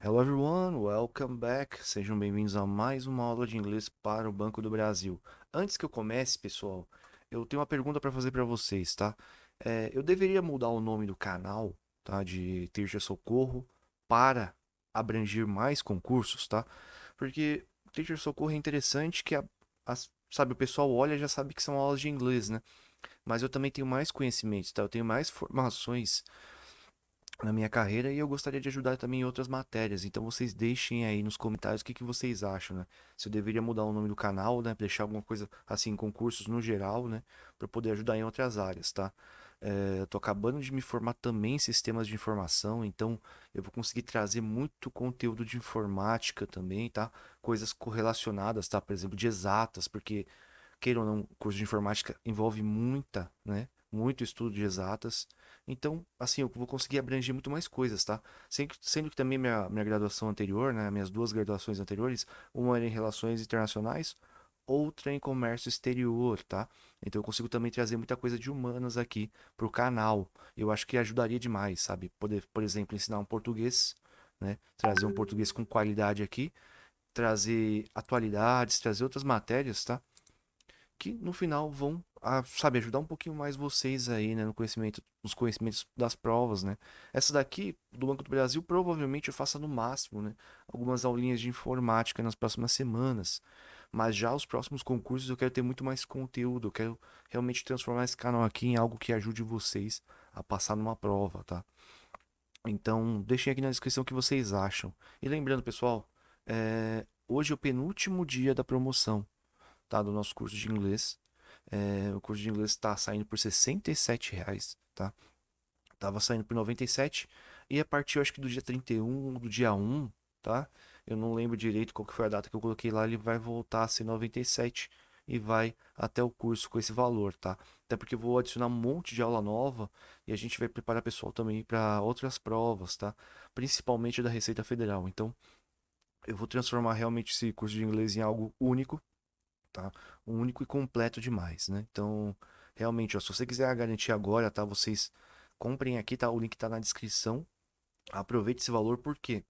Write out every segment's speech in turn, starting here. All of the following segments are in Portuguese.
Hello everyone, welcome back. Sejam bem-vindos a mais uma aula de inglês para o Banco do Brasil. Antes que eu comece, pessoal, eu tenho uma pergunta para fazer para vocês, tá? Eu deveria mudar o nome do canal, tá? De Teacher Socorro para abranger mais concursos, tá? Porque Teacher Socorro é interessante que sabe, o pessoal olha e já sabe que são aulas de inglês, né? Mas eu também tenho mais conhecimentos, tá? Eu tenho mais formações na minha carreira e eu gostaria de ajudar também em outras matérias. Então vocês deixem aí nos comentários o que que vocês acham, né? Se eu deveria mudar o nome do canal, né? Deixar alguma coisa assim, concursos no geral, né? Para poder ajudar em outras áreas, tá? Eu tô acabando de me formar também em sistemas de informação, então eu vou conseguir trazer muito conteúdo de informática também, tá? Coisas correlacionadas, tá? Por exemplo, de exatas, porque queira ou não, o curso de informática envolve muita, né? Muito estudo de exatas. Então, assim, eu vou conseguir abranger muito mais coisas, tá? Sendo que também minha graduação anterior, né? Minhas duas graduações anteriores, uma era em Relações Internacionais, outra em Comércio Exterior, tá? Então eu consigo também trazer muita coisa de humanas aqui pro canal. Eu acho que ajudaria demais, sabe? Poder, por exemplo, ensinar um português, né? Trazer um português com qualidade aqui, trazer atualidades, trazer outras matérias, tá? Que no final vão, sabe, ajudar um pouquinho mais vocês aí, né, no conhecimento, nos conhecimentos das provas, né? Essa daqui do Banco do Brasil provavelmente eu faça no máximo, né, algumas aulinhas de informática nas próximas semanas. Mas já os próximos concursos eu quero ter muito mais conteúdo, eu quero realmente transformar esse canal aqui em algo que ajude vocês a passar numa prova, tá? Então, deixem aqui na descrição o que vocês acham. E lembrando, pessoal, hoje é o penúltimo dia da promoção, tá? Do nosso curso de inglês. O curso de inglês está saindo por R$ 67, tá? Tava saindo por 97 e a partir, eu acho que do dia 31 do dia 1, tá? Eu não lembro direito qual que foi a data que eu coloquei lá, ele vai voltar a ser 97 e vai até o curso com esse valor, tá? Até porque eu vou adicionar um monte de aula nova e a gente vai preparar pessoal também para outras provas, tá? Principalmente da Receita Federal. Então, eu vou transformar realmente esse curso de inglês em algo único, tá? Único e completo demais, né? Então, realmente, ó, se você quiser a garantia agora, tá? Vocês comprem aqui, tá? O link tá na descrição. Aproveite esse valor porque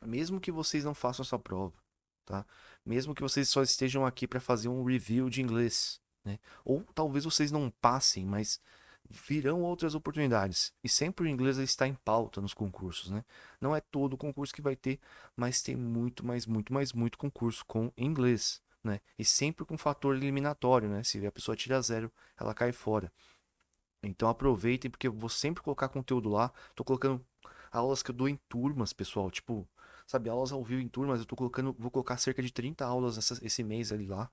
mesmo que vocês não façam essa prova, tá? Mesmo que vocês só estejam aqui para fazer um review de inglês, né? Ou talvez vocês não passem, mas virão outras oportunidades. E sempre o inglês ele está em pauta nos concursos, né? Não é todo concurso que vai ter, mas tem muito, mais muito, mais muito concurso com inglês, né? E sempre com fator eliminatório, né? Se a pessoa tira zero, ela cai fora. Então aproveitem, porque eu vou sempre colocar conteúdo lá. Tô colocando aulas que eu dou em turmas, pessoal. Tipo, sabe, aulas ao vivo em turmas. Eu tô colocando, vou colocar cerca de 30 aulas esse mês ali lá,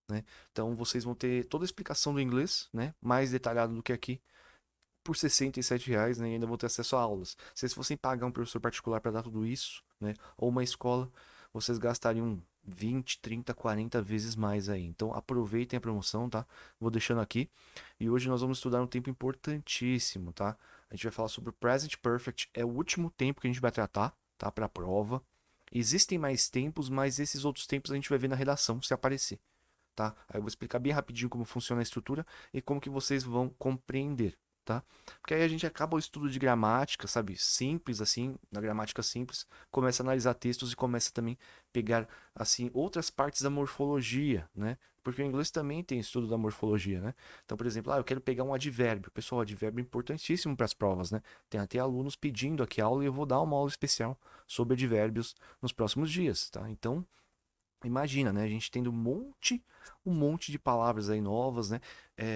né? Então vocês vão ter toda a explicação do inglês, né? Mais detalhado do que aqui, por R$ 67, né? E ainda vão ter acesso a aulas. Se vocês fossem pagar um professor particular para dar tudo isso, né? Ou uma escola, vocês gastariam 20, 30, 40 vezes mais aí. Então aproveitem a promoção, tá? Vou deixando aqui. E hoje nós vamos estudar um tempo importantíssimo, tá? A gente vai falar sobre o Present Perfect. É o último tempo que a gente vai tratar, tá? Para a prova. Existem mais tempos, mas esses outros tempos a gente vai ver na redação, se aparecer, tá? Aí eu vou explicar bem rapidinho como funciona a estrutura e como que vocês vão compreender, tá? Porque aí a gente acaba o estudo de gramática, sabe? Simples assim, na gramática simples, começa a analisar textos e começa também a pegar assim outras partes da morfologia, né? Porque o inglês também tem estudo da morfologia, né? Então, por exemplo, eu quero pegar um advérbio. Pessoal, advérbio é importantíssimo para as provas, né? Tem até alunos pedindo aqui aula e eu vou dar uma aula especial sobre advérbios nos próximos dias, tá? Então, imagina, né? A gente tendo um monte de palavras aí novas, né?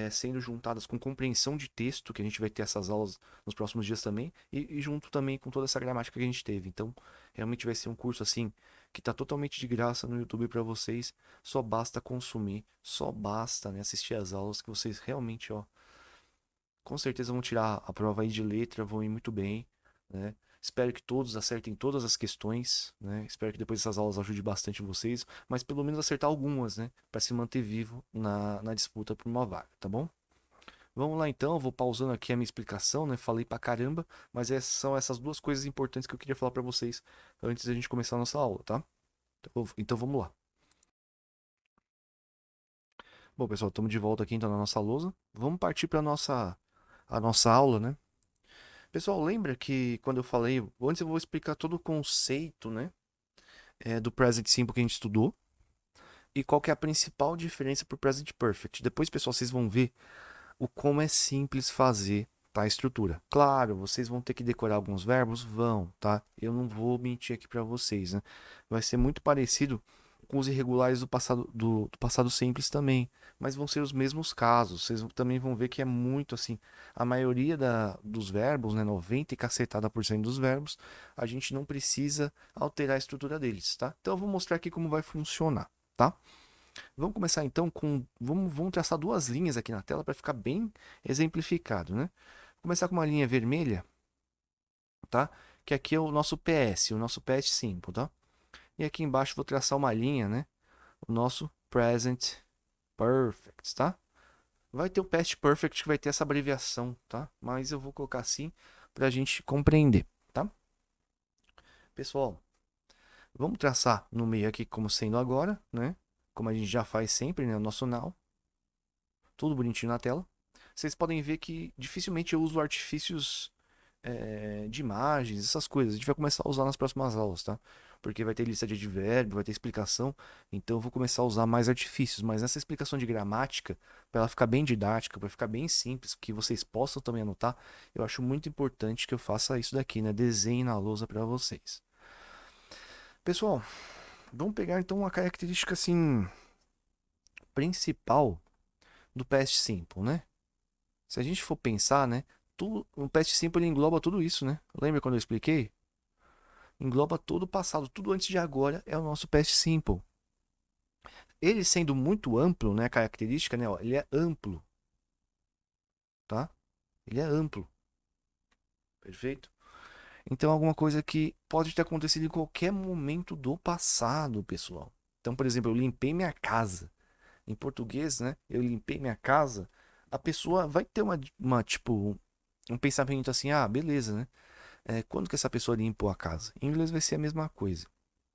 Sendo juntadas com compreensão de texto, que a gente vai ter essas aulas nos próximos dias também, e junto também com toda essa gramática que a gente teve. Então, realmente vai ser um curso assim que tá totalmente de graça no YouTube para vocês. Só basta consumir, só basta, né, assistir as aulas que vocês realmente, ó, com certeza vão tirar a prova aí de letra, vão ir muito bem, né? Espero que todos acertem todas as questões, né? Espero que depois essas aulas ajudem bastante vocês, mas pelo menos acertar algumas, né? Para se manter vivo na disputa por uma vaga, tá bom? Vamos lá então, eu vou pausando aqui a minha explicação, né? Falei pra caramba, mas são essas duas coisas importantes que eu queria falar para vocês antes da gente começar a nossa aula, tá? Então vamos lá. Bom, pessoal, estamos de volta aqui então na nossa lousa. Vamos partir para a nossa aula, né? Pessoal, lembra que quando eu falei, antes eu vou explicar todo o conceito, né, do present simple que a gente estudou e qual que é a principal diferença para o present perfect. Depois, pessoal, vocês vão ver o como é simples fazer, tá, a estrutura. Claro, vocês vão ter que decorar alguns verbos, vão, tá? Eu não vou mentir aqui para vocês, né? Vai ser muito parecido com os irregulares do passado simples também, mas vão ser os mesmos casos. Vocês também vão ver que é muito assim, a maioria dos verbos, né, 90 e cacetada por cento dos verbos, a gente não precisa alterar a estrutura deles, tá? Então eu vou mostrar aqui como vai funcionar, tá? Vamos começar então com. Vamos traçar duas linhas aqui na tela para ficar bem exemplificado, né? Vou começar com uma linha vermelha, tá? Que aqui é o nosso PS, o nosso past simple, tá? E aqui embaixo vou traçar uma linha, né? O nosso present perfect, tá? Vai ter o past perfect que vai ter essa abreviação, tá? Mas eu vou colocar assim para a gente compreender, tá? Pessoal, vamos traçar no meio aqui como sendo agora, né? Como a gente já faz sempre, né? O nosso now. Tudo bonitinho na tela. Vocês podem ver que dificilmente eu uso artifícios de imagens, essas coisas. A gente vai começar a usar nas próximas aulas, tá? Porque vai ter lista de advérbio, vai ter explicação. Então eu vou começar a usar mais artifícios. Mas essa explicação de gramática, para ela ficar bem didática, para ficar bem simples, que vocês possam também anotar, eu acho muito importante que eu faça isso daqui, né? Desenhe na lousa para vocês. Pessoal, vamos pegar então uma característica assim principal do past simple, né? Se a gente for pensar, né? Tudo, o past simple ele engloba tudo isso, né? Lembra quando eu expliquei? Engloba todo o passado, tudo antes de agora é o nosso past simple. Ele sendo muito amplo, né? Característica, né? Ó, ele é amplo, tá? Ele é amplo, perfeito? Então, alguma coisa que pode ter acontecido em qualquer momento do passado, pessoal. Então, por exemplo, eu limpei minha casa. Em português, né? Eu limpei minha casa. A pessoa vai ter uma tipo, um pensamento assim, ah, beleza, né? Quando que essa pessoa limpou a casa? Em inglês vai ser a mesma coisa,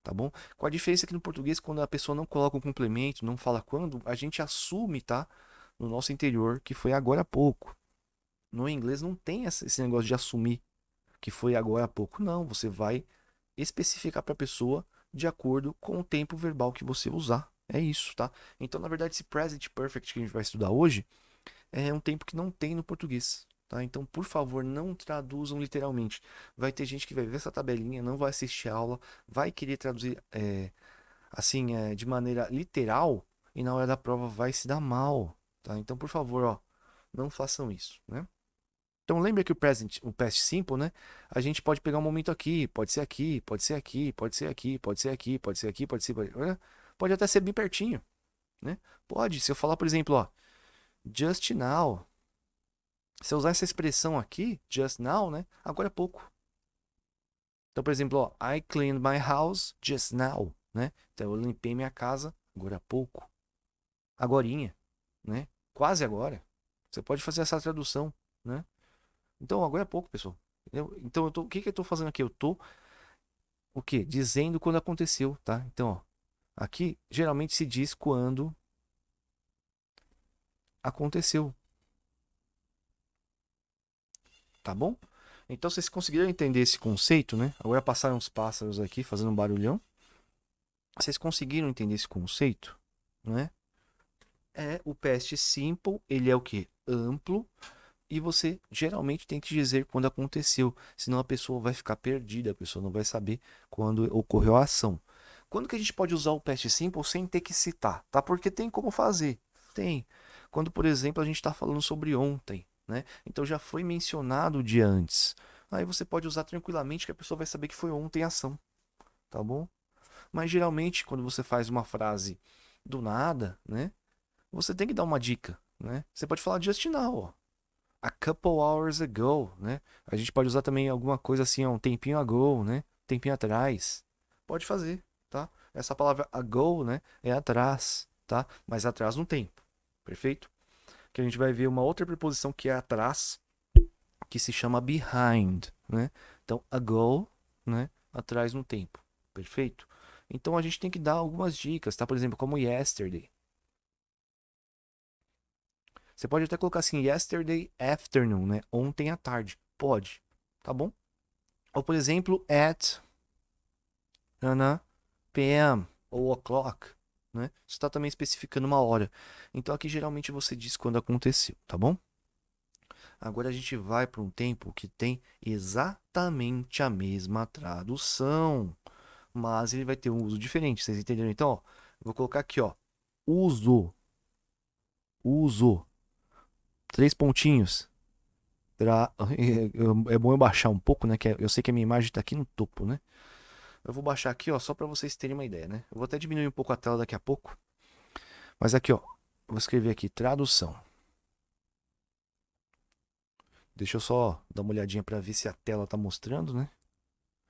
tá bom? Com a diferença que no português, quando a pessoa não coloca o complemento, não fala quando, a gente assume, tá? No nosso interior que foi agora há pouco. No inglês não tem esse negócio de assumir que foi agora há pouco. Não, você vai especificar para a pessoa de acordo com o tempo verbal que você usar. É isso, tá? Então, na verdade, esse present perfect que a gente vai estudar hoje é um tempo que não tem no português. Tá? Então, por favor, não traduzam literalmente. Vai ter gente que vai ver essa tabelinha, não vai assistir a aula, vai querer traduzir assim, de maneira literal e na hora da prova vai se dar mal. Tá? Então, por favor, ó, não façam isso. Né? Então, lembra que o past simple, né? A gente pode pegar um momento aqui, pode ser aqui, pode ser aqui, pode ser aqui, pode ser aqui, pode ser aqui, pode ser. Pode até ser bem pertinho. Né? Pode, se eu falar, por exemplo, ó, just now. Se eu usar essa expressão aqui, just now, né? Agora é pouco. Então, por exemplo, ó, I cleaned my house just now, né? Então, eu limpei minha casa agora há pouco. Agorinha, né? Quase agora. Você pode fazer essa tradução, né? Então, agora é pouco, pessoal. Entendeu? Então, o que que eu estou fazendo aqui? Eu estou, o quê? Dizendo quando aconteceu, tá? Então, ó, aqui, geralmente se diz quando aconteceu, tá bom? Então, vocês conseguiram entender esse conceito, né? Agora passaram uns pássaros aqui fazendo um barulhão. Vocês conseguiram entender esse conceito, né? O past simple, ele é o que? Amplo, e você geralmente tem que dizer quando aconteceu, senão a pessoa vai ficar perdida, a pessoa não vai saber quando ocorreu a ação. Quando que a gente pode usar o past simple sem ter que citar, tá? Porque tem como fazer. Tem. Quando, por exemplo, a gente está falando sobre ontem, né? Então já foi mencionado o dia antes. Aí você pode usar tranquilamente que a pessoa vai saber que foi ontem a ação, tá bom? Mas geralmente, quando você faz uma frase do nada, né? Você tem que dar uma dica, né? Você pode falar just now, ó. A couple hours ago, né? A gente pode usar também alguma coisa assim, ó, um tempinho ago, né? Um tempinho atrás. Pode fazer, tá? Essa palavra ago, né? É atrás, tá? Mas atrás no tempo. Perfeito? Que a gente vai ver uma outra preposição que é atrás, que se chama behind, né? Então, ago, né? Atrás no tempo. Perfeito? Então a gente tem que dar algumas dicas, tá? Por exemplo, como yesterday. Você pode até colocar assim, yesterday afternoon, né? Ontem à tarde. Pode. tá bom? Ou, por exemplo, at p.m. ou o'clock, né? Você está também especificando uma hora. Então aqui geralmente você diz quando aconteceu, tá bom? Agora a gente vai para um tempo que tem exatamente a mesma tradução, mas ele vai ter um uso diferente, vocês entenderam? Então, ó, vou colocar aqui, ó, uso, uso, três pontinhos. É bom eu baixar um pouco, né? Eu sei que a minha imagem está aqui no topo, né? Eu vou baixar aqui, ó, só para vocês terem uma ideia, né? Eu vou até diminuir um pouco a tela daqui a pouco. Mas aqui, ó, vou escrever aqui tradução. Deixa eu só dar uma olhadinha para ver se a tela tá mostrando, né?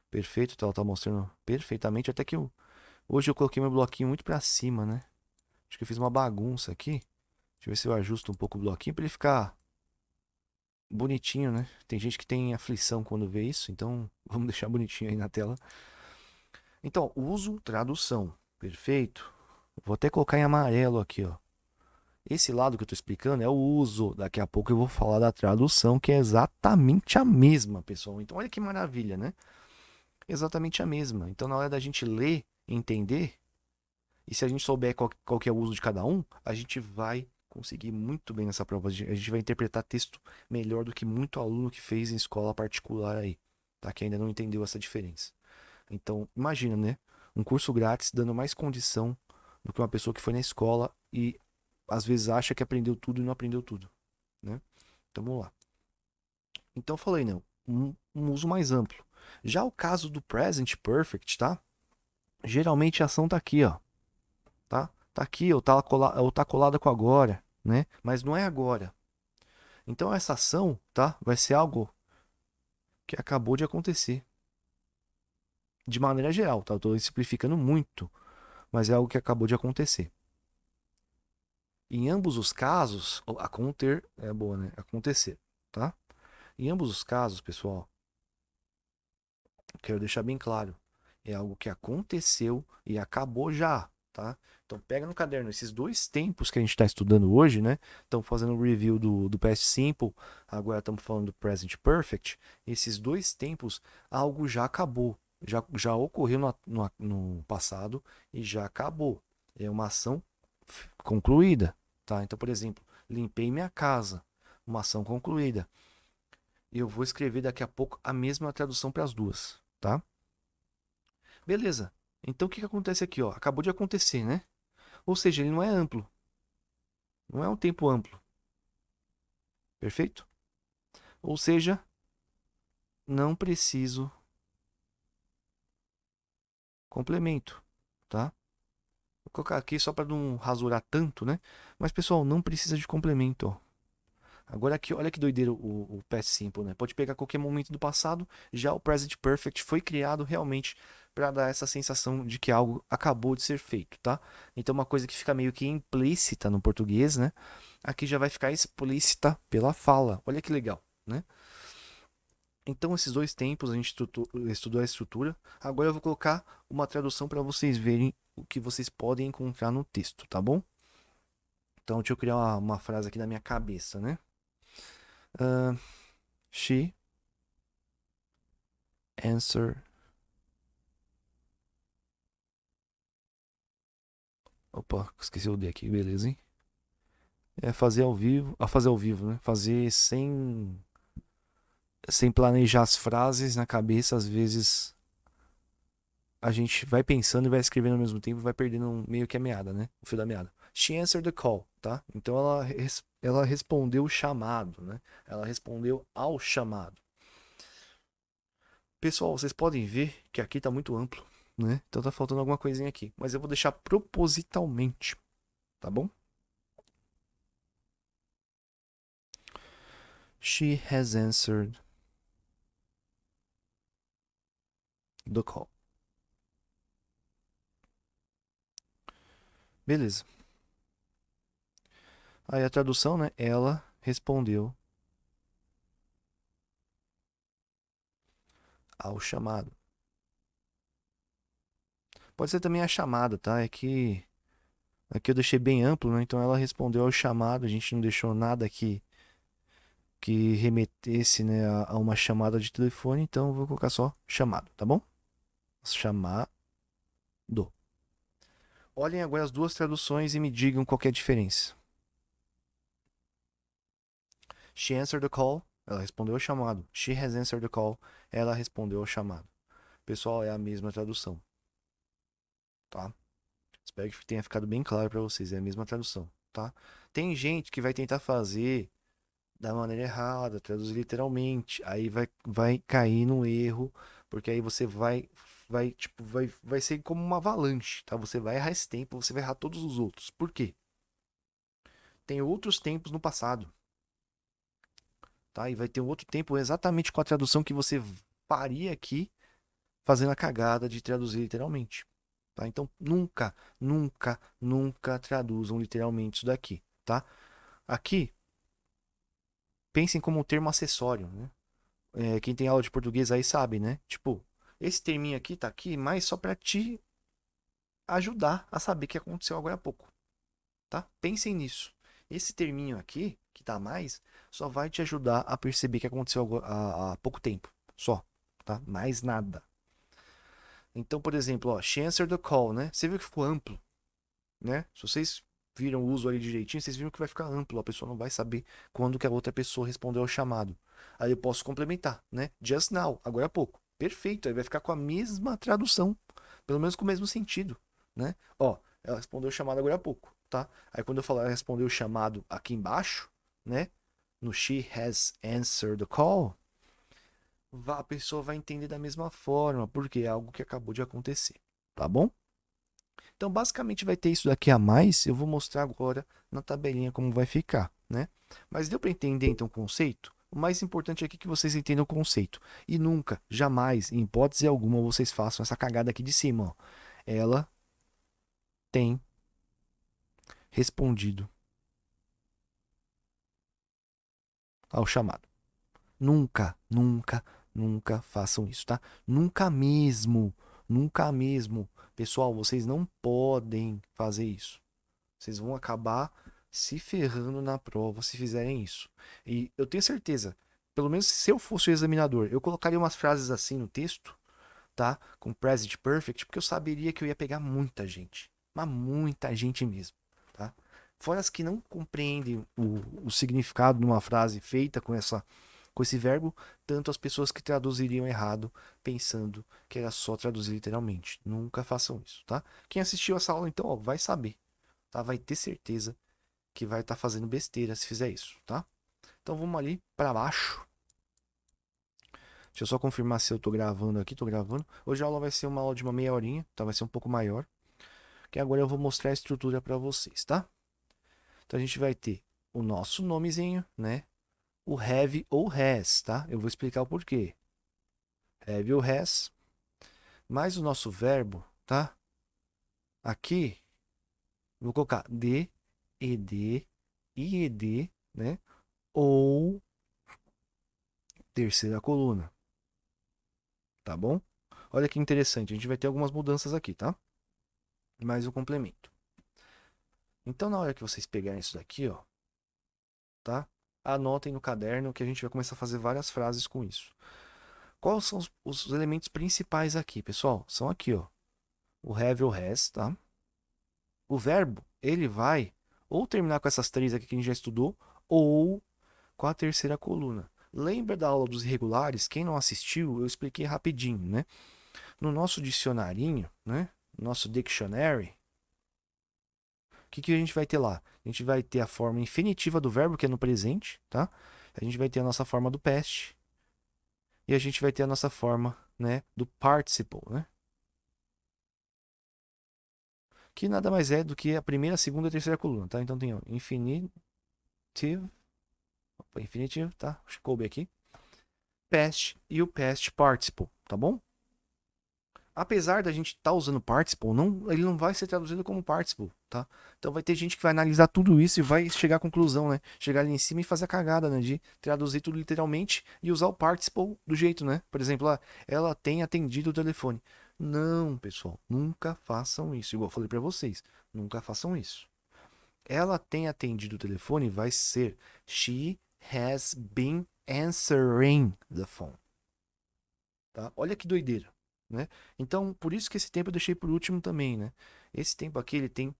Perfeito, a tela tá mostrando perfeitamente. Até que hoje eu coloquei meu bloquinho muito para cima, né? Acho que eu fiz uma bagunça aqui. Deixa eu ver se eu ajusto um pouco o bloquinho para ele ficar bonitinho, né? Tem gente que tem aflição quando vê isso, então vamos deixar bonitinho aí na tela. Então, uso tradução. Perfeito. Vou até colocar em amarelo aqui, ó. Esse lado que eu estou explicando é o uso. Daqui a pouco eu vou falar da tradução, que é exatamente a mesma, pessoal. Então, olha que maravilha, né? Exatamente a mesma. Então, na hora da gente ler, entender, e se a gente souber qual que é o uso de cada um, a gente vai conseguir muito bem nessa prova. A gente vai interpretar texto melhor do que muito aluno que fez em escola particular aí, tá? Que ainda não entendeu essa diferença. Então, imagina, né? Um curso grátis dando mais condição do que uma pessoa que foi na escola e às vezes acha que aprendeu tudo e não aprendeu tudo, né? Então, vamos lá. Então, eu falei, não, um uso mais amplo. Já o caso do present perfect, tá? Geralmente a ação tá aqui, ó, tá? Tá aqui, ou tá colada com agora, né? Mas não é agora. Então, essa ação, tá? Vai ser algo que acabou de acontecer. De maneira geral, tá? Eu tô simplificando muito, mas é algo que acabou de acontecer. Em ambos os casos, acontecer é boa, né? Acontecer, tá? Em ambos os casos, pessoal, quero deixar bem claro, é algo que aconteceu e acabou já, tá? Então pega no caderno esses dois tempos que a gente está estudando hoje, né? Estamos fazendo um review do past simple, agora estamos falando do present perfect. Esses dois tempos, algo já acabou, já ocorreu no passado e já acabou. É uma ação concluída, tá? Então, por exemplo, limpei minha casa, uma ação concluída. Eu vou escrever daqui a pouco a mesma tradução para as duas, tá? Beleza. Então o que que acontece aqui, ó? Acabou de acontecer, né? Ou seja, ele não é amplo. Não é um tempo amplo. Perfeito? Ou seja, não preciso complemento, tá? Vou colocar aqui só para não rasurar tanto, né? Mas pessoal, não precisa de complemento, ó. Agora aqui, olha que doideira o past simple, né? Pode pegar qualquer momento do passado, já o present perfect foi criado realmente para dar essa sensação de que algo acabou de ser feito, tá? Então uma coisa que fica meio que implícita no português, né? Aqui já vai ficar explícita pela fala. Olha que legal, né? Então esses dois tempos a gente estudou a estrutura. Agora eu vou colocar uma tradução para vocês verem o que vocês podem encontrar no texto, tá bom? Então deixa eu criar uma frase aqui na minha cabeça, né? She answered. Opa, esqueci o D aqui, beleza, hein? É fazer ao vivo. Fazer ao vivo, né? Fazer sem planejar as frases na cabeça, às vezes a gente vai pensando e vai escrevendo ao mesmo tempo, vai perdendo meio que a meada, né? O fio da meada. She answered the call, tá? Então ela respondeu o chamado, né? Ela respondeu ao chamado. Pessoal, vocês podem ver que aqui tá muito amplo, né? Então tá faltando alguma coisinha aqui, mas eu vou deixar propositalmente, tá bom? She has answered the call. Beleza. Aí a tradução, né? Ela respondeu ao chamado. Pode ser também a chamada, tá? É que aqui eu deixei bem amplo, né? Então ela respondeu ao chamado. A gente não deixou nada aqui que remetesse, né, a uma chamada de telefone, então eu vou colocar só chamado, tá bom? Chamado. Olhem agora as duas traduções e me digam qual que é a diferença. She answered the call. Ela respondeu ao chamado. She has answered the call. Ela respondeu ao chamado. Pessoal, é a mesma tradução, tá? Espero que tenha ficado bem claro para vocês. É a mesma tradução, tá? Tem gente que vai tentar fazer da maneira errada, traduzir literalmente. Aí vai cair no erro, porque aí você vai ser como uma avalanche, tá? Você vai errar esse tempo, você vai errar todos os outros. Por quê? Tem outros tempos no passado, tá? E vai ter um outro tempo exatamente com a tradução que você faria aqui, fazendo a cagada de traduzir literalmente, tá? Então, nunca, nunca, nunca traduzam literalmente isso daqui, tá? Aqui, pensem como um termo acessório, né? Quem tem aula de português aí sabe, né? Tipo, esse terminho aqui tá aqui, mas só para te ajudar a saber o que aconteceu agora há pouco, tá? Pensem nisso. Esse terminho aqui, que tá a mais, só vai te ajudar a perceber o que aconteceu há pouco tempo, só, tá? Mais nada. Então, por exemplo, ó, she answered the call, né? Você viu que ficou amplo, né? Se vocês viram o uso ali direitinho, vocês viram que vai ficar amplo, a pessoa não vai saber quando que a outra pessoa respondeu ao chamado. Aí eu posso complementar, né? Just now, agora há pouco. Perfeito, aí vai ficar com a mesma tradução, pelo menos com o mesmo sentido, né? Ó, ela respondeu o chamado agora há pouco, tá? Aí quando eu falar ela respondeu o chamado aqui embaixo, né? No she has answered the call, a pessoa vai entender da mesma forma, porque é algo que acabou de acontecer, tá bom? Então, basicamente vai ter isso daqui a mais. Eu vou mostrar agora na tabelinha como vai ficar, né? Mas deu para entender então o conceito? O mais importante aqui é que vocês entendam o conceito. E nunca, jamais, em hipótese alguma, vocês façam essa cagada aqui de cima, ó. Ela tem respondido ao chamado. Nunca, nunca, nunca façam isso, tá? Nunca mesmo, nunca mesmo. Pessoal, vocês não podem fazer isso. Vocês vão acabar se ferrando na prova se fizerem isso. E eu tenho certeza, pelo menos se eu fosse o examinador, eu colocaria umas frases assim no texto, tá? Com present perfect, porque eu saberia que eu ia pegar muita gente. Mas muita gente mesmo, tá? Fora as que não compreendem o significado de uma frase feita com esse verbo, tanto as pessoas que traduziriam errado, pensando que era só traduzir literalmente. Nunca façam isso, tá? Quem assistiu essa aula, então, ó, vai saber, tá? Vai ter certeza que vai estar fazendo besteira se fizer isso, tá? Então vamos ali para baixo. Deixa eu só confirmar se eu tô gravando aqui, tô gravando. Hoje a aula vai ser uma aula de uma meia horinha, tá? Vai ser um pouco maior. Que agora eu vou mostrar a estrutura para vocês, tá? Então a gente vai ter o nosso nomezinho, né? O have ou has, tá? Eu vou explicar o porquê. Have ou has, mais o nosso verbo, tá? Aqui, vou colocar de, ed, ied, né? Ou terceira coluna, tá bom? Olha que interessante, a gente vai ter algumas mudanças aqui, tá? Mais o complemento. Então, na hora que vocês pegarem isso daqui, ó, tá? Anotem no caderno que a gente vai começar a fazer várias frases com isso. Quais são os elementos principais aqui, pessoal? São aqui, ó. O have ou has, tá? O verbo, ele vai ou terminar com essas três aqui que a gente já estudou, ou com a terceira coluna. Lembra da aula dos irregulares? Quem não assistiu, eu expliquei rapidinho, né? No nosso dicionarinho, né? Nosso dictionary, o que a gente vai ter lá? A gente vai ter a forma infinitiva do verbo, que é no presente, tá? A gente vai ter a nossa forma do past. E a gente vai ter a nossa forma, né, do participle, né? Que nada mais é do que a primeira, a segunda e a terceira coluna, tá? Então tem o infinitive, infinitive, tá? Acho que coube aqui. Past e o past participle, tá bom? Apesar da gente estar usando participle, não, ele não vai ser traduzido como participle, tá? Então vai ter gente que vai analisar tudo isso e vai chegar à conclusão, né? Chegar ali em cima e fazer a cagada, né? De traduzir tudo literalmente e usar o participle do jeito, né? Por exemplo, ela tem atendido o telefone. Não, pessoal, nunca façam isso. Igual eu falei pra vocês, nunca façam isso. Ela tem atendido o telefone vai ser she has been answering the phone. Tá? Olha que doideira, né? Então, por isso que esse tempo eu deixei por último também, né? Esse tempo aqui, ele tem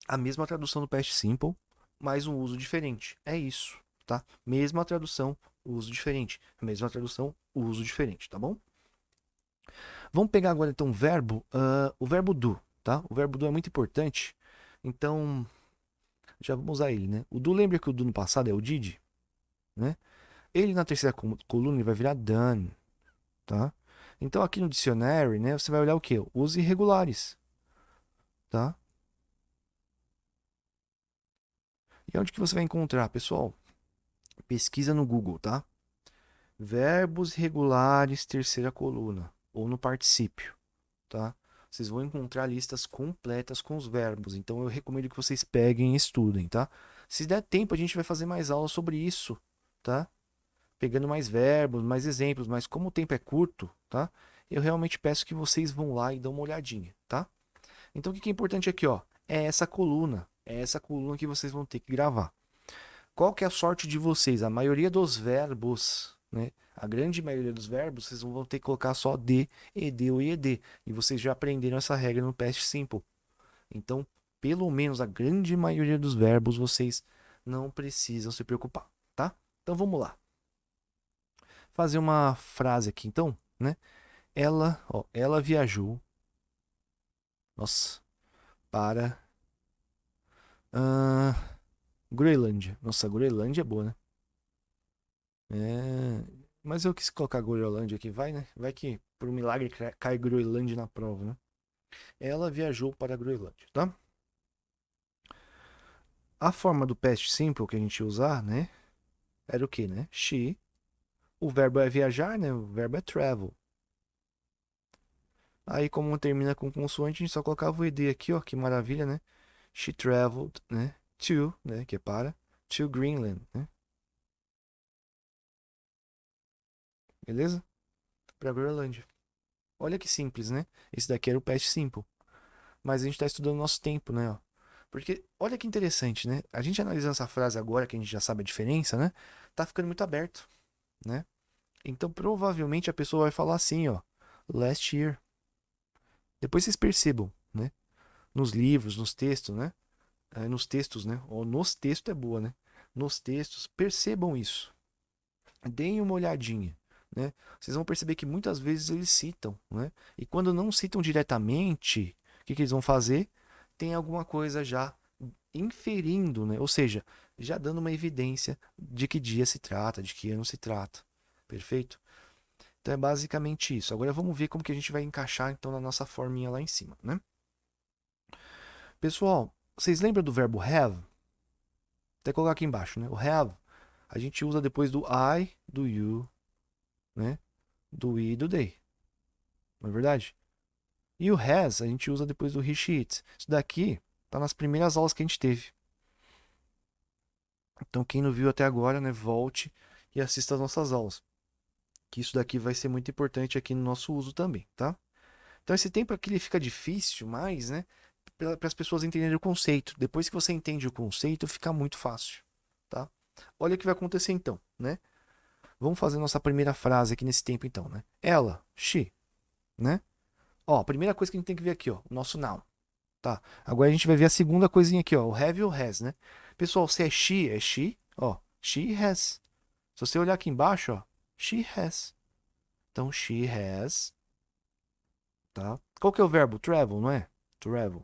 a mesma tradução do past simple, mas um uso diferente. É isso, tá? Mesma tradução, uso diferente. Mesma tradução, uso diferente, tá bom? Vamos pegar agora então o verbo do, tá? O verbo do é muito importante. Então, já vamos usar ele, né? O do, lembra que o do no passado é o did, né? Ele na terceira coluna ele vai virar done, tá? Então aqui no dicionário, né, você vai olhar o quê? Os irregulares, tá? E onde que você vai encontrar, pessoal? Pesquisa no Google, tá? Verbos irregulares, terceira coluna, ou no particípio, tá? Vocês vão encontrar listas completas com os verbos, então eu recomendo que vocês peguem e estudem, tá? Se der tempo, a gente vai fazer mais aulas sobre isso, tá? Pegando mais verbos, mais exemplos, mas como o tempo é curto, tá? Eu realmente peço que vocês vão lá e dão uma olhadinha, tá? Então o que é importante aqui, ó? É essa coluna que vocês vão ter que gravar. Qual que é a sorte de vocês? A maioria dos verbos, né? A grande maioria dos verbos, vocês vão ter que colocar só D, ED ou IED. E vocês já aprenderam essa regra no Past Simple. Então, pelo menos a grande maioria dos verbos, vocês não precisam se preocupar, tá? Então vamos lá. Fazer uma frase aqui, então, né? Ela viajou, nossa, para Groenlândia. Nossa, Groenlândia é boa, né? É, mas eu quis colocar Groenlândia aqui, vai, né? Vai que por um milagre cai Groenlândia na prova, né? Ela viajou para a Groenlândia, tá? A forma do past simple que a gente ia usar, né? Era o que, né? She. O verbo é viajar, né? O verbo é travel. Aí, como termina com consoante, a gente só colocava o ed aqui, ó. Que maravilha, né? She traveled, né? To, né? Que é para. To Greenland, né? Beleza? Para Groenlândia. Olha que simples, né? Esse daqui era o past simple. Mas a gente está estudando nosso tempo, né? Ó. Porque olha que interessante, né? A gente analisando essa frase agora, que a gente já sabe a diferença, né? Tá ficando muito aberto, né? Então provavelmente a pessoa vai falar assim, ó. Last year. Depois vocês percebam, né? Nos livros, nos textos, né? Nos textos, né? Ou nos textos é boa, né? Nos textos, percebam isso. Deem uma olhadinha, né? Vocês vão perceber que muitas vezes eles citam, né? E quando não citam diretamente, o que eles vão fazer? Tem alguma coisa já inferindo, né? Ou seja, já dando uma evidência de que dia se trata, de que ano se trata. Perfeito? Então é basicamente isso. Agora vamos ver como que a gente vai encaixar então na nossa forminha lá em cima, né? Pessoal, vocês lembram do verbo have? Até colocar aqui embaixo, né? O have a gente usa depois do I, do you, né? Do we e do they. Não é verdade? E o has a gente usa depois do he, she, it. Isso daqui tá nas primeiras aulas que a gente teve. Então quem não viu até agora, né, volte e assista as nossas aulas. Que isso daqui vai ser muito importante aqui no nosso uso também, tá? Então esse tempo aqui ele fica difícil, mas, né, para as pessoas entenderem o conceito. Depois que você entende o conceito, fica muito fácil, tá? Olha o que vai acontecer então, né? Vamos fazer nossa primeira frase aqui nesse tempo então, né? Ela, she, né? Ó, a primeira coisa que a gente tem que ver aqui, ó, o nosso noun, tá? Agora a gente vai ver a segunda coisinha aqui, ó, o have e o has, né? Pessoal, se é she, ó, she has. Se você olhar aqui embaixo, ó, she has. Então, she has, tá? Qual que é o verbo? Travel, não é? Travel.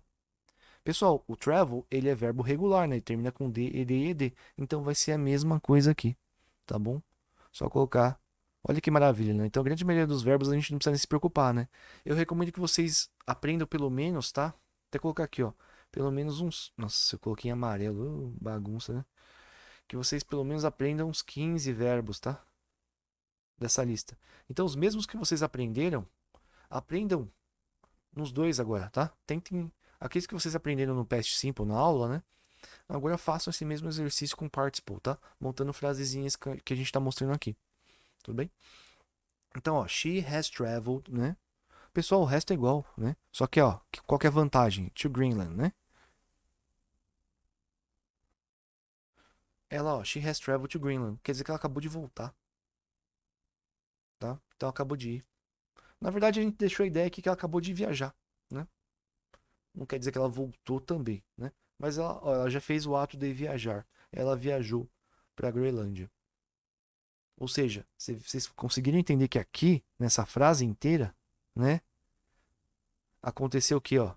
Pessoal, o travel, ele é verbo regular, né? Ele termina com D, ED e ED. Então, vai ser a mesma coisa aqui, tá bom? Só colocar. Olha que maravilha, né? Então, a grande maioria dos verbos a gente não precisa nem se preocupar, né? Eu recomendo que vocês aprendam pelo menos, tá? Até colocar aqui, ó. Pelo menos uns. Nossa, eu coloquei em amarelo. Bagunça, né? Que vocês pelo menos aprendam uns 15 verbos, tá? Dessa lista. Então, os mesmos que vocês aprenderam, aprendam nos dois agora, tá? Tentem. Aqueles que vocês aprenderam no Past Simple na aula, né? Agora façam esse mesmo exercício com Participle, tá? Montando frasezinhas que a gente está mostrando aqui. Tudo bem? Então, ó, she has traveled, né? Pessoal, o resto é igual, né? Só que, ó, qual que é a vantagem? To Greenland, né? Ela, ó, she has traveled to Greenland. Quer dizer que ela acabou de voltar, tá? Então ela acabou de ir. Na verdade, a gente deixou a ideia aqui que ela acabou de viajar, né? Não quer dizer que ela voltou também, né? Mas ela, ó, ela já fez o ato de viajar. Ela viajou para a Groenlândia. Ou seja, vocês conseguiram entender que aqui, nessa frase inteira, né? Aconteceu o quê, ó?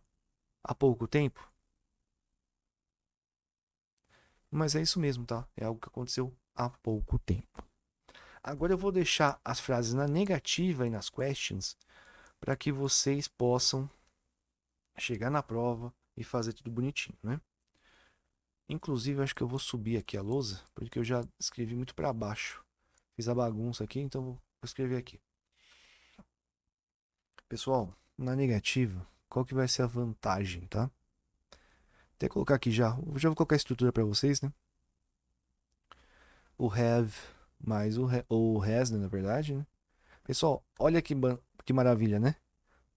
Há pouco tempo? Mas é isso mesmo, tá? É algo que aconteceu há pouco tempo. Agora eu vou deixar as frases na negativa e nas questions para que vocês possam chegar na prova e fazer tudo bonitinho, né? Inclusive, acho que eu vou subir aqui a lousa, porque eu já escrevi muito para baixo. Fiz a bagunça aqui, então vou escrever aqui. Pessoal, na negativa, qual que vai ser a vantagem, tá? Até colocar aqui já. Eu já vou colocar a estrutura para vocês, né? O have mais o has, né, na verdade, né? Pessoal, olha que maravilha, né?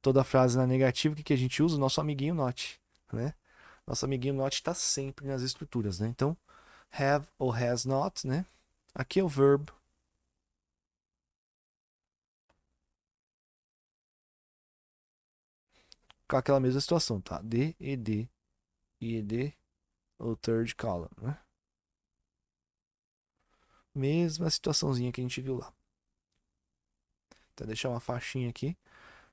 Toda frase na negativa, o que a gente usa? O nosso amiguinho not, né? Nosso amiguinho not está sempre nas estruturas, né? Então, have ou has not, né? Aqui é o verbo. Com aquela mesma situação, tá? D, ed, ed, ou third column, né? Mesma situaçãozinha que a gente viu lá. Então, deixar uma faixinha aqui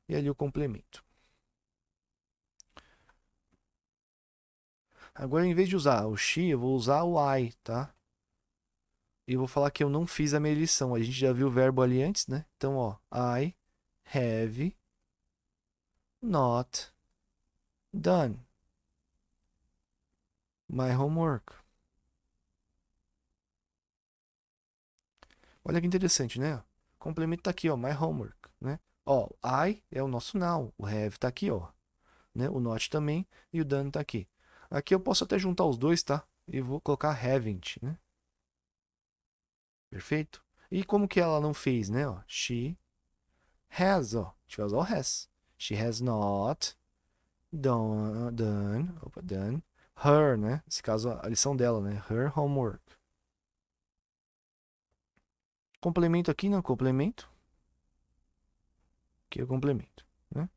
e ali o complemento. Agora, em vez de usar o she, eu vou usar o I, tá? E vou falar que eu não fiz a minha lição. A gente já viu o verbo ali antes, né? Então, ó, I have not done my homework. Olha que interessante, né? O complemento tá aqui, ó, my homework, né? Ó, I é o nosso now, o have tá aqui, ó, né? O not também e o done tá aqui. Aqui eu posso até juntar os dois, tá? E vou colocar haven't, né? Perfeito? E como que ela não fez, né? Ó, she has, ó. A gente vai usar o has. She has not done her, né? Nesse caso, a lição dela, né? Her homework. Complemento aqui, não? Complemento. Aqui é o complemento, né?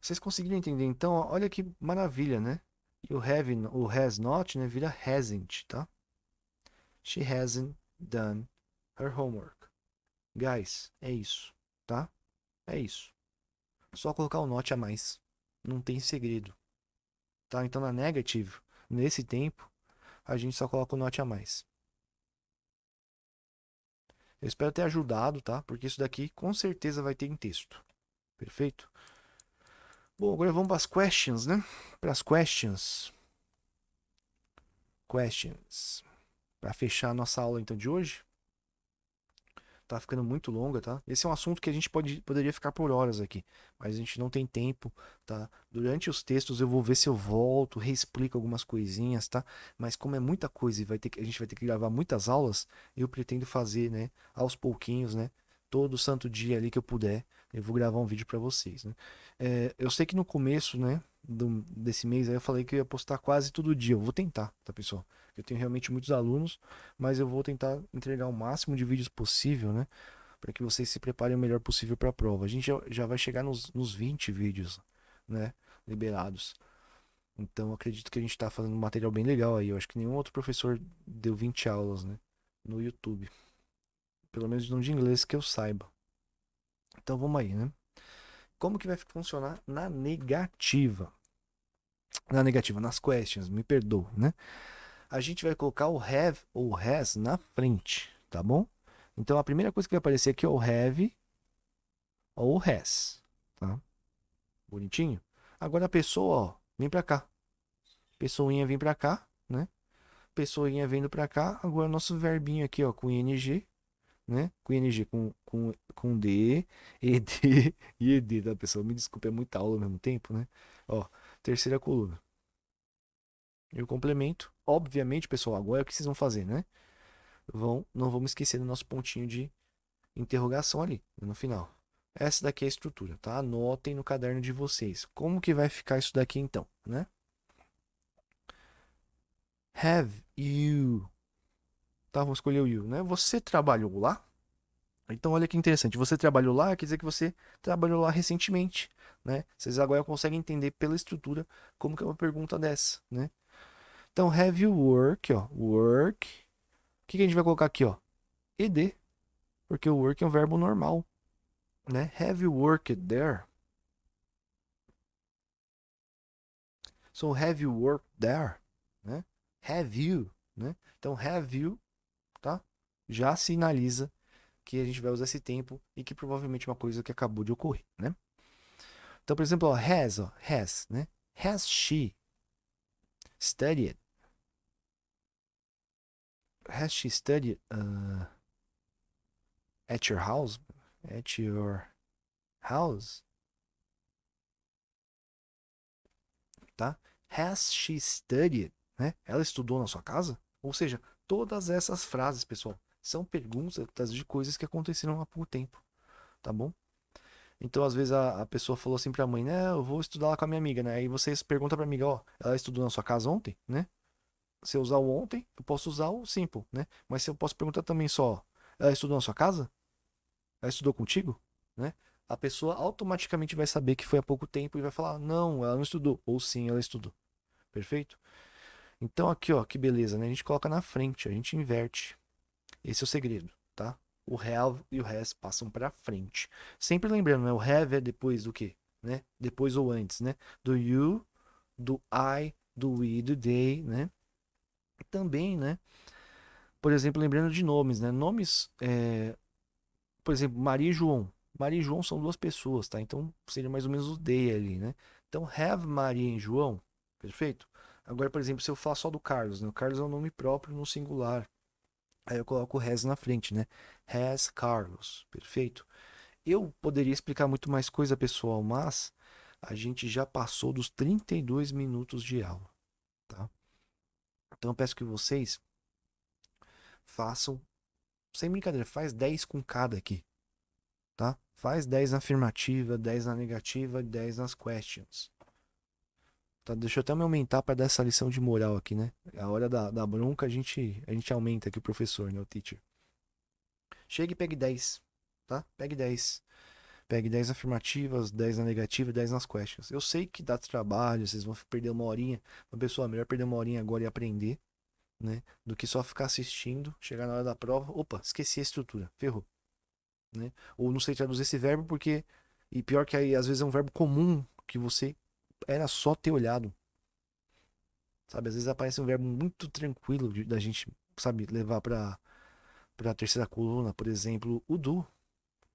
Vocês conseguiram entender? Então, ó, olha que maravilha, né? E o has not, né? Vira hasn't, tá? She hasn't done her homework. Guys, é isso, tá? É isso. Só colocar o not a mais. Não tem segredo, tá? Então, na negative, nesse tempo, a gente só coloca o not a mais. Eu espero ter ajudado, tá? Porque isso daqui com certeza vai ter em texto. Perfeito? Bom, agora vamos para as questions, né? Para as questions. Questions. Para fechar a nossa aula então de hoje. Tá ficando muito longa, tá? Esse é um assunto que a gente poderia ficar por horas aqui, mas a gente não tem tempo, tá? Durante os textos eu vou ver se eu volto, reexplico algumas coisinhas, tá? Mas como é muita coisa e a gente vai ter que gravar muitas aulas, eu pretendo fazer, né, aos pouquinhos, né? Todo santo dia ali que eu puder, eu vou gravar um vídeo para vocês, né? Eu sei que no começo, né, desse mês aí eu falei que eu ia postar quase todo dia. Eu vou tentar, tá, pessoal? Eu tenho realmente muitos alunos, mas eu vou tentar entregar o máximo de vídeos possível, né? Para que vocês se preparem o melhor possível para a prova. A gente já vai chegar nos 20 vídeos, né? Liberados. Então acredito que a gente está fazendo um material bem legal aí. Eu acho que nenhum outro professor deu 20 aulas, né? No YouTube. Pelo menos no de inglês que eu saiba. Então vamos aí, né? Como que vai funcionar na negativa? Na negativa, nas questions, me perdoe, né? A gente vai colocar o have ou has na frente, tá bom? Então a primeira coisa que vai aparecer aqui é o have ou has, tá? Bonitinho? Agora a pessoa, ó, vem pra cá. Pessoinha vem pra cá, né? Pessoinha vindo pra cá. Agora nosso verbinho aqui, ó, com ing, né? Com ing, com d, ed e ed, tá, pessoal? Me desculpe, é muita aula ao mesmo tempo, né? Ó, terceira coluna. E o complemento, obviamente, pessoal, agora é o que vocês vão fazer, né? Não vamos esquecer do nosso pontinho de interrogação ali, no final. Essa daqui é a estrutura, tá? Anotem no caderno de vocês. Como que vai ficar isso daqui então, né? Have you Tá, vamos escolher o you, né? Você trabalhou lá? Então, olha que interessante. Você trabalhou lá, quer dizer que você trabalhou lá recentemente, né? Vocês agora conseguem entender pela estrutura como que é uma pergunta dessa, né? Então, have you work, ó, work. O que que a gente vai colocar aqui, ó? Ed, porque o work é um verbo normal, né? Have you worked there? So, have you worked there? Né? Have you, né? Então, have you, tá? Já sinaliza que a gente vai usar esse tempo e que provavelmente é uma coisa que acabou de ocorrer, né? Então, por exemplo, ó, has, né? Has she studied? Has she studied at your house? At your house, tá? Has she studied, né? Ela estudou na sua casa? Ou seja, todas essas frases, pessoal, são perguntas de coisas que aconteceram há pouco tempo, tá bom? Então, às vezes, a pessoa falou assim pra mãe, né? Eu vou estudar lá com a minha amiga, né? Aí você pergunta pra amiga, ó, ela estudou na sua casa ontem, né? Se eu usar o ontem, eu posso usar o simple, né? Mas se eu posso perguntar também só, ela estudou na sua casa? Ela estudou contigo? Né? A pessoa automaticamente vai saber que foi há pouco tempo e vai falar, não, ela não estudou. Ou sim, ela estudou. Perfeito? Então aqui, ó, que beleza, né? A gente coloca na frente, a gente inverte. Esse é o segredo, tá? O have e o has passam pra frente. Sempre lembrando, né? O have é depois do quê? Né? Depois ou antes, né? Do you, do I, do we, do they, né? Também, né? Por exemplo, lembrando de nomes, né? Nomes, por exemplo, Maria e João. Maria e João são duas pessoas, tá? Então seria mais ou menos o they ali, né? Então, have Maria e João, perfeito? Agora, por exemplo, se eu falar só do Carlos, né? O Carlos é um nome próprio no singular. Aí eu coloco o has na frente, né? Has Carlos, perfeito? Eu poderia explicar muito mais coisa, pessoal, mas a gente já passou dos 32 minutos de aula, tá? Então eu peço que vocês façam, sem brincadeira, faz 10 com cada aqui, tá? Faz 10 na afirmativa, 10 na negativa, 10 nas questions. Tá, deixa eu até me aumentar para dar essa lição de moral aqui, né? A hora da bronca a gente aumenta aqui o professor, né? O teacher. Chegue e pegue 10, tá? Pegue 10. Pegue 10 afirmativas, 10 na negativa e 10 nas questions. Eu sei que dá trabalho, vocês vão perder uma horinha. Uma pessoa, melhor perder uma horinha agora e aprender, né? Do que só ficar assistindo, chegar na hora da prova, opa, esqueci a estrutura, ferrou, né? Ou não sei traduzir esse verbo porque. E pior que aí, às vezes é um verbo comum que você era só ter olhado. Sabe? Às vezes aparece um verbo muito tranquilo da gente, sabe, levar pra terceira coluna, por exemplo, o do.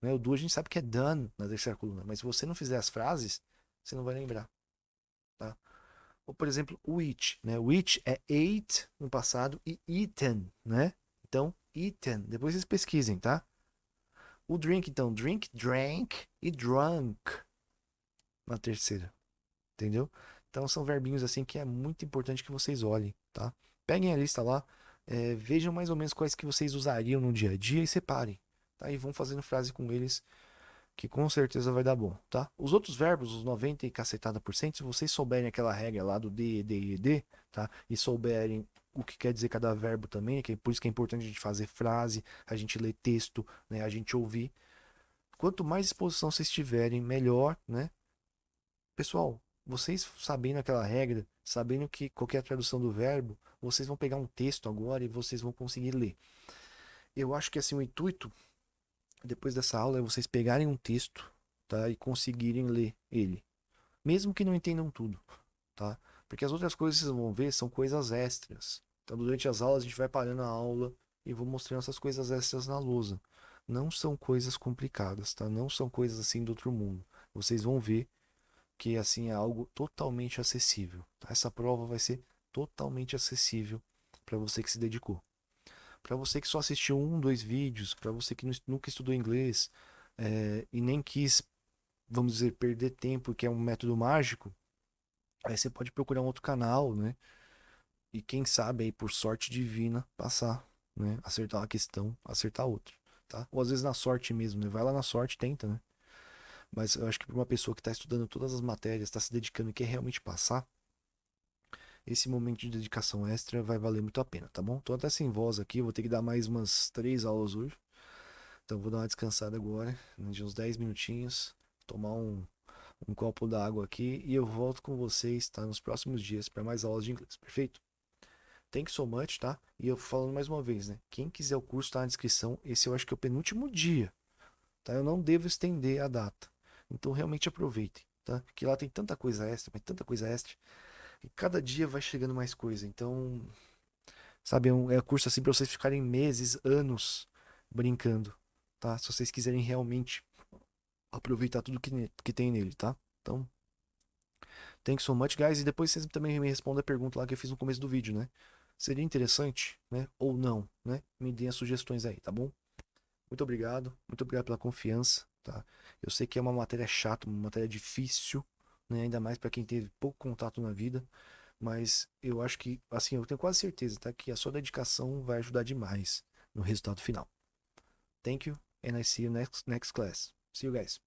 Né? O do a gente sabe que é done na terceira coluna, mas se você não fizer as frases, você não vai lembrar. Tá? Ou, por exemplo, which, né? Which é ate no passado e eaten, né? Então, eaten. Depois vocês pesquisem, tá? O drink, então, drink, drank e drunk na terceira. Entendeu? Então são verbinhos assim que é muito importante que vocês olhem, tá? Peguem a lista lá, vejam mais ou menos quais que vocês usariam no dia a dia e separem, tá? E vão fazendo frase com eles que com certeza vai dar bom, tá? Os outros verbos, os 90 e cacetada por cento, se vocês souberem aquela regra lá do D, D e D, tá? E souberem o que quer dizer cada verbo também, que é por isso que é importante a gente fazer frase, a gente ler texto, né? A gente ouvir. Quanto mais exposição vocês tiverem, melhor, né? Pessoal, vocês sabendo aquela regra, sabendo que qualquer tradução do verbo, vocês vão pegar um texto agora e vocês vão conseguir ler. Eu acho que assim o intuito depois dessa aula é vocês pegarem um texto, tá, e conseguirem ler ele, mesmo que não entendam tudo, tá? Porque as outras coisas que vocês vão ver são coisas extras. Então durante as aulas a gente vai parando a aula e vou mostrando essas coisas extras na lousa. Não são coisas complicadas, tá? Não são coisas assim do outro mundo. Vocês vão ver que assim é algo totalmente acessível. Tá? Essa prova vai ser totalmente acessível para você que se dedicou. Para você que só assistiu um, dois vídeos, para você que nunca estudou inglês e nem quis, vamos dizer, perder tempo, que é um método mágico, aí você pode procurar um outro canal, né? E quem sabe aí por sorte divina passar, né? Acertar uma questão, acertar outra, tá? Ou às vezes na sorte mesmo, né? Vai lá na sorte, e tenta, né? Mas eu acho que para uma pessoa que está estudando todas as matérias, está se dedicando e quer realmente passar, esse momento de dedicação extra vai valer muito a pena, tá bom? Tô até sem voz aqui, vou ter que dar mais umas 3 aulas hoje. Então vou dar uma descansada agora, de uns 10 minutinhos, tomar um copo d'água aqui e eu volto com vocês, tá? Nos próximos dias para mais aulas de inglês, perfeito? Thank you so much, tá? E eu falando mais uma vez, né? Quem quiser o curso tá na descrição. Esse eu acho que é o penúltimo dia, tá? Eu não devo estender a data. Então realmente aproveitem, tá? Que lá tem tanta coisa extra, mas tanta coisa extra. E cada dia vai chegando mais coisa. Então, sabe, é um curso assim para vocês ficarem meses, anos brincando, tá? Se vocês quiserem realmente aproveitar tudo que tem nele, tá? Então, thank you so much, guys. E depois vocês também me respondem a pergunta lá que eu fiz no começo do vídeo, né? Seria interessante, né? Ou não, né? Me deem as sugestões aí, tá bom? Muito obrigado pela confiança, tá? Eu sei que é uma matéria chata, uma matéria difícil, né? Ainda mais para quem teve pouco contato na vida, mas eu acho que, assim, eu tenho quase certeza, tá? Que a sua dedicação vai ajudar demais no resultado final. Thank you, and I see you next class. See you guys.